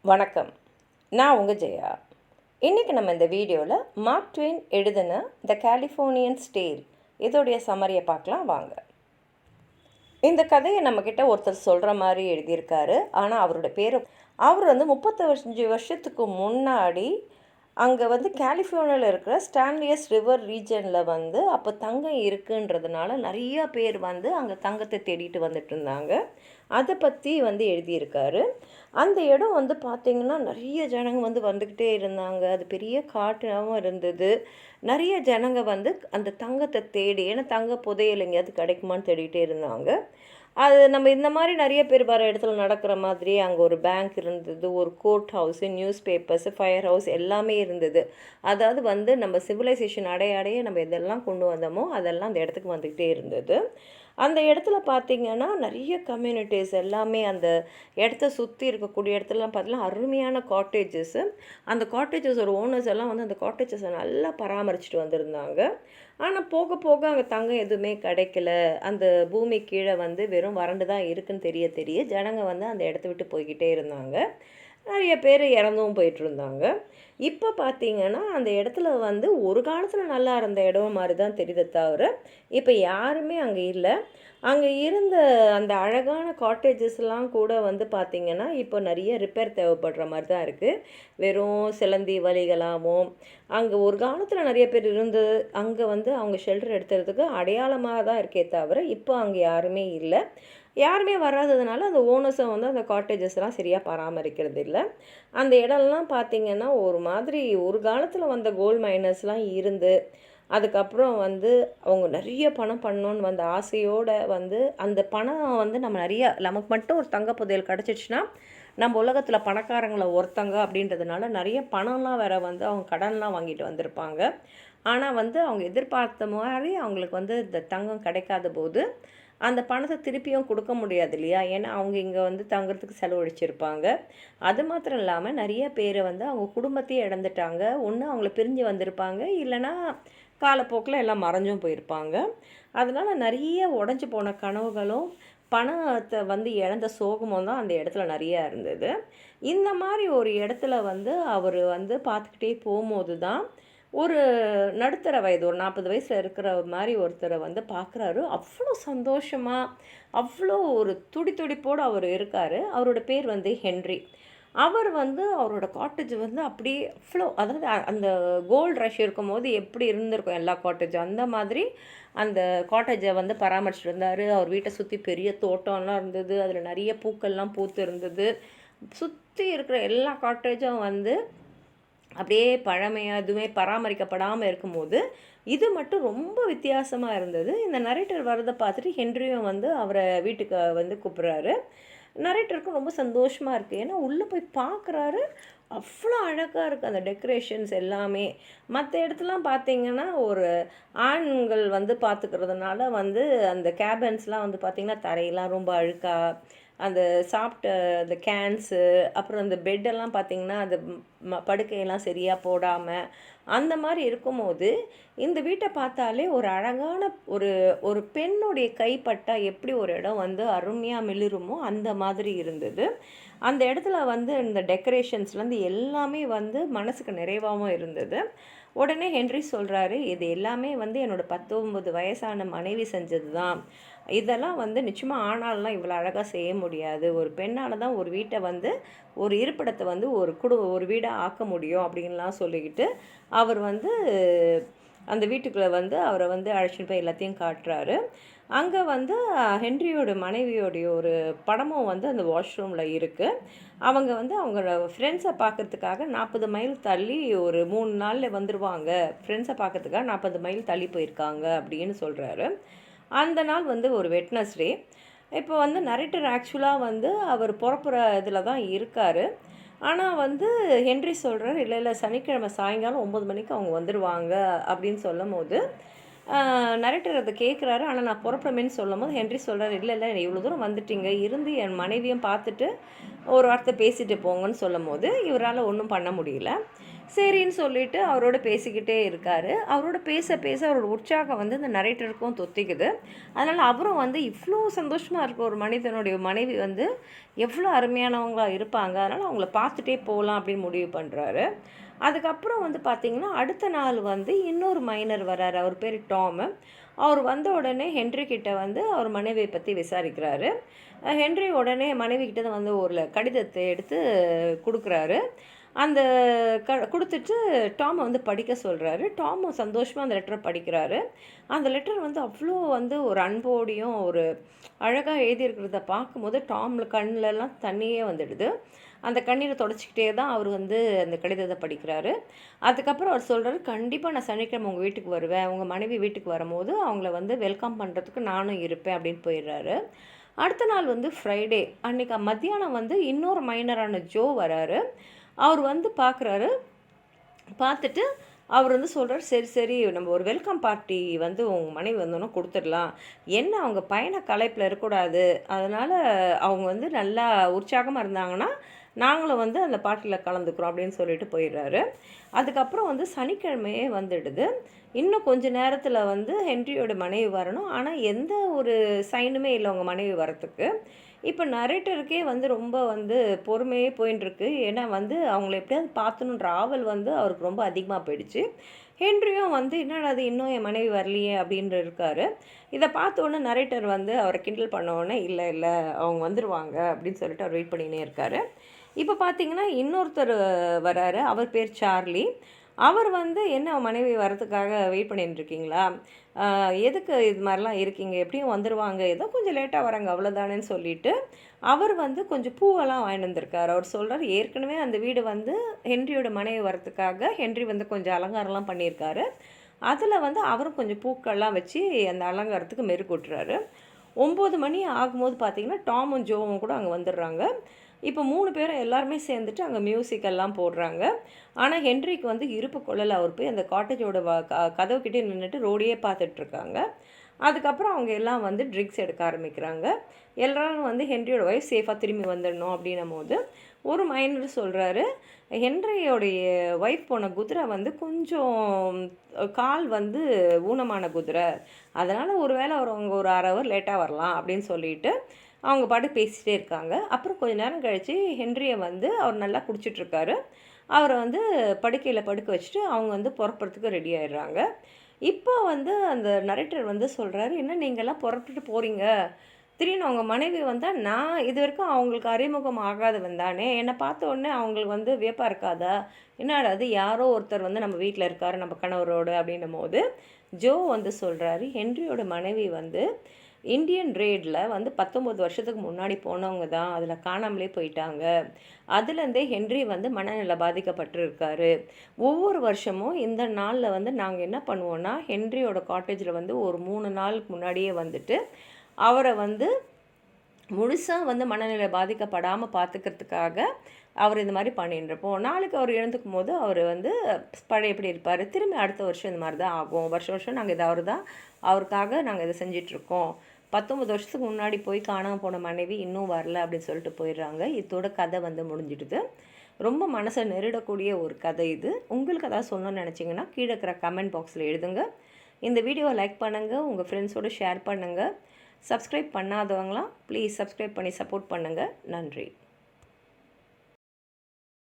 வணக்கம். நான் உங்கள் ஜெயா. இன்றைக்கி நம்ம இந்த வீடியோவில் மார்க் ட்வெயின் எழுதின த கேலிஃபோர்னியன் ஸ்டேல் இதோடைய சம்மரியை பார்க்கலாம் வாங்க. இந்த கதையை நம்மக்கிட்ட ஒருத்தர் சொல்கிற மாதிரி எழுதியிருக்காரு. ஆனால் அவர் 35 வருஷத்துக்கு முன்னாடி அங்கே கலிஃபோர்னியாவில் இருக்கிற ஸ்டான்லியஸ் ரிவர் ரீஜனில் அப்போ தங்கம் இருக்குன்றதுனால நிறையா பேர் அங்கே தங்கத்தை தேடிட்டு வந்துட்டு இருந்தாங்க. அதை பற்றி எழுதியிருக்காரு. அந்த இடம் பார்த்திங்கன்னா நிறைய ஜனங்க வந்துக்கிட்டே இருந்தாங்க. அது பெரிய காட்டாகவும் இருந்தது. நிறைய ஜனங்க அந்த தங்கத்தை தேடி, ஏன்னா தங்க புதையல் எங்கேயாவது கிடைக்குமான்னு தேடிகிட்டே இருந்தாங்க. அது நம்ம இந்த மாதிரி நிறைய பேர் வர இடத்துல நடக்கிற மாதிரி அங்கே ஒரு பேங்க் இருந்தது, ஒரு court house, news papers, fire house எல்லாமே இருந்தது. அதாவது நம்ம சிவிலைசேஷன் அடைய நம்ம எதெல்லாம் கொண்டு வந்தோமோ அதெல்லாம் அந்த இடத்துக்கு வந்துக்கிட்டே இருந்தது. அந்த இடத்துல பார்த்திங்கன்னா நிறைய கம்யூனிட்டிஸ் எல்லாமே அந்த இடத்த சுற்றி இருக்கக்கூடிய இடத்துலலாம் பார்த்தீங்கன்னா அருமையான காட்டேஜஸ்ஸு. அந்த காட்டேஜஸோட ஓனர்ஸ் எல்லாம் அந்த காட்டேஜஸை நல்லா பராமரிச்சுட்டு வந்திருந்தாங்க. ஆனால் போக போக அங்கே தங்கம் எதுவுமே கிடைக்கல. அந்த பூமி கீழே வெறும் வறண்டு தான் இருக்குன்னு தெரிய ஜனங்க அந்த இடத்த விட்டு போய்கிட்டே இருந்தாங்க. நிறைய பேர் இறந்தும் போயிட்டு இருந்தாங்க. இப்போ பார்த்திங்கன்னா அந்த இடத்துல ஒரு காலத்தில் நல்லா இருந்த இடம் மாதிரி தான் தெரியுது தவிர இப்போ யாருமே அங்கே இல்லை. அங்கே இருந்த அந்த அழகான காட்டேஜஸ்லாம் கூட பார்த்திங்கன்னா இப்போ நிறைய ரிப்பேர் தேவைப்படுற மாதிரி தான் இருக்குது. வெறும் சிலந்தி வலிகளாகவும் அங்கே ஒரு காலத்தில் நிறைய பேர் இருந்து அங்கே அவங்க ஷெல்டர் எடுத்துறதுக்கு அடையாளமாக தான் இருக்கே தவிர இப்போ அங்கே யாருமே இல்லை. யாருமே வராததுனால அந்த ஓனர்ஸும் அந்த காட்டேஜஸ்லாம் சரியாக பராமரிக்கிறது இல்லை. அந்த இடம்லாம் பார்த்திங்கன்னா ஒரு மாதிரி ஒரு காலத்தில் வந்த கோல்டு மைனர்ஸ்லாம் இருந்து அதுக்கப்புறம் அவங்க நிறைய பணம் பண்ணணுன்னு ஆசையோடு அந்த பணம் நம்ம நமக்கு மட்டும் ஒரு தங்க புதையல் கிடச்சிடுச்சுன்னா நம்ம உலகத்தில் பணக்காரங்களை ஒருத்தங்க அப்படின்றதுனால நிறைய பணம்லாம் வேறு அவங்க கடன்லாம் வாங்கிட்டு வந்திருப்பாங்க. ஆனால் அவங்க எதிர்பார்த்த மாதிரி அவங்களுக்கு இந்த தங்கம் கிடைக்காத போது அந்த பணத்தை திருப்பியும் கொடுக்க முடியாது இல்லையா? ஏன்னா அவங்க இங்கே தங்குறதுக்கு செலவழிச்சிருப்பாங்க. அது மாத்திரம் இல்லாமல் நிறைய பேர் அவங்க குடும்பத்தையே இழந்துட்டாங்க. ஒன்று அவங்கள பிரிஞ்சு வந்திருப்பாங்க, இல்லைன்னா காலப்போக்கில் எல்லாம் மறைஞ்சும் போயிருப்பாங்க. அதனால் நிறைய உடஞ்சி போன கனவுகளும் பணத்தை இழந்த சோகமும் தான் அந்த இடத்துல நிறையா இருந்தது. இந்த மாதிரி ஒரு இடத்துல அவர் பார்த்துக்கிட்டே போகும்போது தான் ஒரு நடுத்தர வயது, ஒரு 40 வயசில் இருக்கிற மாதிரி ஒருத்தரை பார்க்குறாரு. அவ்வளோ சந்தோஷமாக, அவ்வளோ ஒரு துடிப்போடு அவர் இருக்கார். அவரோட பேர் ஹென்றி. அவர் அவரோட காட்டேஜ் அப்படியே அவ்வளோ, அதாவது அந்த கோல்டு ரஷ் இருக்கும்போது எப்படி இருந்திருக்கும் எல்லா காட்டேஜும், அந்த மாதிரி அந்த காட்டேஜை பராமரிச்சுட்டு இருந்தார். அவர் வீட்டை சுற்றி பெரிய தோட்டம்லாம் இருந்தது. அதில் நிறைய பூக்கள்லாம் பூத்து இருந்தது. சுற்றி இருக்கிற எல்லா காட்டேஜும் அப்படியே பழமையாக எதுவுமே பராமரிக்கப்படாமல் இருக்கும்போது இது மட்டும் ரொம்ப வித்தியாசமாக இருந்தது. இந்த நரேட்டர் வரதை பார்த்துட்டு ஹென்ரியும் அவரை வீட்டுக்கு கூப்பிட்றாரு. நரேட்டருக்கும் ரொம்ப சந்தோஷமாக இருக்குது. ஏன்னா உள்ளே போய் பார்க்குறாரு, அவ்வளோ அழகாக இருக்குது அந்த டெக்கரேஷன்ஸ் எல்லாமே. மற்ற இடத்துலாம் பார்த்திங்கன்னா ஒரு ஆண்கள் பார்த்துக்கிறதுனால அந்த கேபின்ஸ்லாம் பார்த்திங்கன்னா தரையெல்லாம் ரொம்ப அழுக்காக, அந்த சாப்பிட்ட அந்த கேன்ஸு, அப்புறம் அந்த பெட்டெல்லாம் பார்த்திங்கன்னா அந்த படுக்கையெல்லாம் சரியாக போடாமல் அந்த மாதிரி இருக்கும்போது இந்த வீட்டை பார்த்தாலே ஒரு அழகான ஒரு பெண்ணுடைய கைப்பட்டால் எப்படி ஒரு இடம் அருமையாக மிளிருமோ அந்த மாதிரி இருந்தது. அந்த இடத்துல இந்த டெக்கரேஷன்ஸ்லேருந்து எல்லாமே மனசுக்கு நிறைவாகவும் இருந்தது. உடனே ஹென்றி சொல்கிறாரு, இது எல்லாமே என்னோட 19 வயசான மனைவி செஞ்சது தான். இதெல்லாம் நிச்சயமாக ஆணாலெலாம் இவ்வளோ அழகாக செய்ய முடியாது. ஒரு பெண்ணால் தான் ஒரு வீட்டை ஒரு இருப்பிடத்தை ஒரு வீடாக ஆக்க முடியும் அப்படின்லாம் சொல்லிக்கிட்டு அவர் அந்த வீட்டுக்குள்ளே அவரை அழைச்சிட்டு போய் எல்லாத்தையும் காட்டுறாரு. அங்கே ஹென்ரியோட மனைவியோடைய ஒரு படமும் அந்த வாஷ்ரூமில் இருக்குது. அவங்க அவங்களோட ஃப்ரெண்ட்ஸை பார்க்குறதுக்காக 40 மைல் தள்ளி ஒரு 3 நாளில் வந்துடுவாங்க. ஃப்ரெண்ட்ஸை பார்க்கறதுக்காக 40 மைல் தள்ளி போயிருக்காங்க அப்படின்னு சொல்கிறாரு. அந்த நாள் ஒரு வெட்னஸ்டே. இப்போ நரேட்டர் ஆக்சுவலாக அவர் புறப்புற இதில் தான் இருக்கார். ஆனால் ஹென்றி சொல்கிறார், இல்லை சனிக்கிழமை சாயங்காலம் 9 மணிக்கு அவங்க வந்துடுவாங்க அப்படின்னு சொல்லும் போது நரேட்டர் அதை கேட்குறாரு. ஆனால் நான் புறப்புறமேன்னு சொல்லும் போது ஹென்றி சொல்கிறார், இல்லை இவ்வளோ தூரம் வந்துட்டீங்க, இருந்து என் மனைவியும் பார்த்துட்டு ஒரு வார்த்தை பேசிட்டு போங்கன்னு சொல்லும் போது இவரால் ஒன்றும் பண்ண முடியல. சரின்னு சொல்லிட்டு அவரோட பேசிக்கிட்டே இருக்கார். அவரோட பேச பேச அவரோட உற்சாகம் வந்து இந்த நரேட்டருக்கும் தொத்திக்குது. அதனால் அவரும் வந்து இவ்வளோ சந்தோஷமாக இருக்க ஒரு மனிதனுடைய மனைவி வந்து எவ்வளோ அருமையானவங்களா இருப்பாங்க, அதனால் அவங்கள பார்த்துட்டே போகலாம் அப்படின்னு முடிவு பண்ணுறாரு. அதுக்கப்புறம் வந்து பார்த்திங்கன்னா அடுத்த நாள் வந்து இன்னொரு மைனர் வராரு. அவர் பேர் டாமு. அவர் வந்த உடனே ஹென்றி கிட்ட வந்து அவர் மனைவியை பற்றி விசாரிக்கிறாரு. ஹென்றி உடனே மனைவி கிட்ட தான் வந்து ஒரு கடிதத்தை எடுத்து கொடுக்குறாரு. அந்த கொடுத்துட்டு டாமை வந்து படிக்க சொல்கிறாரு. டாமும் சந்தோஷமாக அந்த லெட்டரை படிக்கிறாரு. அந்த லெட்டர் வந்து அவ்வளோ வந்து ஒரு அன்போடையும் ஒரு அழகாக எழுதியிருக்கிறத பார்க்கும்போது டாமில் கண்ணிலலாம் தண்ணியே வந்துடுது. அந்த கண்ணீரை தொடச்சிக்கிட்டே தான் அவர் வந்து அந்த கடிதத்தை படிக்கிறாரு. அதுக்கப்புறம் அவர் சொல்கிறாரு, கண்டிப்பாக நான் சனிக்கிழமை உங்கள் வீட்டுக்கு வருவேன், உங்கள் மனைவி வீட்டுக்கு வரும்போது அவங்கள வந்து வெல்கம் பண்ணுறதுக்கு நானும் இருப்பேன் அப்படின்னு போயிடுறாரு. அடுத்த நாள் வந்து ஃப்ரைடே அன்றைக்கி மத்தியானம் வந்து இன்னொரு மைனரான ஜோ வராரு. அவர் வந்து பார்க்குறாரு. பார்த்துட்டு அவர் வந்து சொல்கிறார், சரி சரி நம்ம ஒரு வெல்கம் பார்ட்டி வந்து உங்கள் மனைவி வந்தோன்னா கொடுத்துடலாம், என்ன அவங்க பயண களைப்பில் இருக்கக்கூடாது, அதனால் அவங்க வந்து நல்லா உற்சாகமாக இருந்தாங்கன்னா நாங்களும் வந்து அந்த பார்ட்டியில் கலந்துக்கிறோம் அப்படின்னு சொல்லிட்டு போயிடுறாரு. அதுக்கப்புறம் வந்து சனிக்கிழமையே வந்துடுது. இன்னும் கொஞ்சம் நேரத்தில் வந்து ஹென்ரியோட மனைவி வரணும். ஆனால் எந்த ஒரு சைனுமே இல்லை அவங்க மனைவி வரத்துக்கு. இப்போ நரேட்டருக்கே வந்து ரொம்ப வந்து பொறுமையே போயின்ட்டுருக்கு. ஏன்னா வந்து அவங்கள எப்படியாவது பார்த்துணுன்ற ஆவல் வந்து அவருக்கு ரொம்ப அதிகமாக போயிடுச்சு. ஹென்ரியும் வந்து என்னடா அது இன்னும் என் மனைவி வரலையே அப்படின்ற இருக்கார். இதை பார்த்த உடனே நரேட்டர் வந்து அவரை கிண்டல் பண்ண உடனே இல்லை இல்லை அவங்க வந்துடுவாங்க அப்படின்னு சொல்லிட்டு அவர் வெயிட் பண்ணினே இருக்கார். இப்போ பார்த்தீங்கன்னா இன்னொருத்தர் வராரு. அவர் பேர் சார்லி. அவர் வந்து என்ன மனைவி வரதுக்காக வெயிட் பண்ணிட்டுருக்கீங்களா, எதுக்கு இது மாதிரிலாம் இருக்கீங்க, எப்படியும் வந்துடுவாங்க, ஏதோ கொஞ்சம் லேட்டாக வராங்க அவ்வளோதானேன்னு சொல்லிட்டு அவர் வந்து கொஞ்சம் பூவெல்லாம் வாங்கிட்டு வந்திருக்கார். அவர் சொல்கிறார், ஏற்கனவே அந்த வீடு வந்து ஹென்ரியோட மனைவி வரத்துக்காக ஹென்றி வந்து கொஞ்சம் அலங்காரம்லாம் பண்ணியிருக்காரு. அதில் வந்து அவரும் கொஞ்சம் பூக்கள்லாம் வச்சு அந்த அலங்காரத்துக்கு மெருகூட்டுறாரு. 9 மணி ஆகும்போது பார்த்திங்கன்னா டாமும் ஜோவும் கூட அங்கே வந்துடுறாங்க. இப்போ 3 பேரும் எல்லாருமே சேர்ந்துட்டு அங்கே மியூசிக் எல்லாம் போடுறாங்க. ஆனால் ஹென்ரிக்கு வந்து இருப்பு கொள்ளலை. அவர் போய் அந்த காட்டேஜோட கதவுக்கிட்டே நின்றுட்டு ரோடையே பார்த்துட்ருக்காங்க. அதுக்கப்புறம் அவங்க எல்லாம் வந்து ட்ரிங்க்ஸ் எடுக்க ஆரம்பிக்கிறாங்க. எல்லோரும் வந்து ஹென்ரியோட ஒய்ஃப் சேஃபாக திரும்பி வந்துடணும் அப்படின்னும் போது ஒரு மைனர் சொல்கிறாரு, ஹென்ரியோடைய ஒய்ஃப் போன குதிரை வந்து கொஞ்சம் கால் வந்து ஊனமான குதிரை, அதனால் ஒரு வேளை அவங்க ஒரு 1/2 ஹவர் லேட்டாக வரலாம் அப்படின்னு சொல்லிட்டு அவங்க பாட்டு பேசிகிட்டே இருக்காங்க. அப்புறம் கொஞ்சம் நேரம் கழித்து ஹென்ரியை வந்து அவர் நல்லா குடிச்சிட்ருக்காரு. அவரை வந்து படுக்கையில் படுக்க வச்சுட்டு அவங்க வந்து புறப்படுறதுக்கு ரெடி ஆகிடுறாங்க. இப்போ வந்து அந்த நரேட்டர் வந்து சொல்கிறாரு, என்ன நீங்கள்லாம் புறப்பட்டு போகிறீங்க, திடீர்னு அவங்க மனைவி வந்தால் நான் இது வரைக்கும் அவங்களுக்கு அறிமுகம் ஆகாதவன் தானே, என்னை பார்த்த உடனே அவங்களுக்கு வந்து வியப்பாக இருக்காதா, என்னடா அது யாரோ ஒருத்தர் வந்து நம்ம வீட்டில் இருக்கார் நம்ம கணவரோடு அப்படின்னும் போது ஜோ வந்து சொல்கிறாரு, ஹென்ரியோட மனைவி வந்து இந்தியன் ரெய்டில் வந்து 19 வருஷத்துக்கு முன்னாடி போனவங்க தான், அதில் காணாமலே போயிட்டாங்க. அதுலேருந்தே ஹென்றி வந்து மனநிலை பாதிக்கப்பட்டிருக்காரு. ஒவ்வொரு வருஷமும் இந்த நாளில் வந்து நாங்கள் என்ன பண்ணுவோன்னா ஹென்ரியோட காட்டேஜில் வந்து ஒரு 3 நாளுக்கு முன்னாடியே வந்துட்டு அவரை வந்து முழுசாக வந்து மனநிலை பாதிக்கப்படாமல் பார்த்துக்கிறதுக்காக அவர் இந்த மாதிரி பண்ணிட்டுருப்போம். நாளைக்கு அவர் எழுந்துக்கும் போது அவர் வந்து பழையபடி இருப்பார். திரும்பி அடுத்த வருஷம் இந்த மாதிரி தான் ஆகும். வருஷம் வருஷம் நாங்கள் இதை அவருக்காக நாங்கள் இதை செஞ்சிட்ருக்கோம். 19 வருஷத்துக்கு முன்னாடி போய் காணாமல் போன மனைவி இன்னும் வரல அப்படின்னு சொல்லிட்டு போயிடுறாங்க. இதோட கதை வந்து முடிஞ்சிடுது. ரொம்ப மனசை நெருடக்கூடிய ஒரு கதை இது. உங்களுக்கு அதாவது சொல்லணும்னு நினச்சிங்கன்னா கீழே இருக்கிற கமெண்ட் பாக்ஸில் எழுதுங்க. இந்த வீடியோவை லைக் பண்ணுங்கள், உங்கள் ஃப்ரெண்ட்ஸோடு ஷேர் பண்ணுங்கள். சப்ஸ்கிரைப் பண்ணாதவங்களாம் ப்ளீஸ் சப்ஸ்கிரைப் பண்ணி சப்போர்ட் பண்ணுங்கள். நன்றி.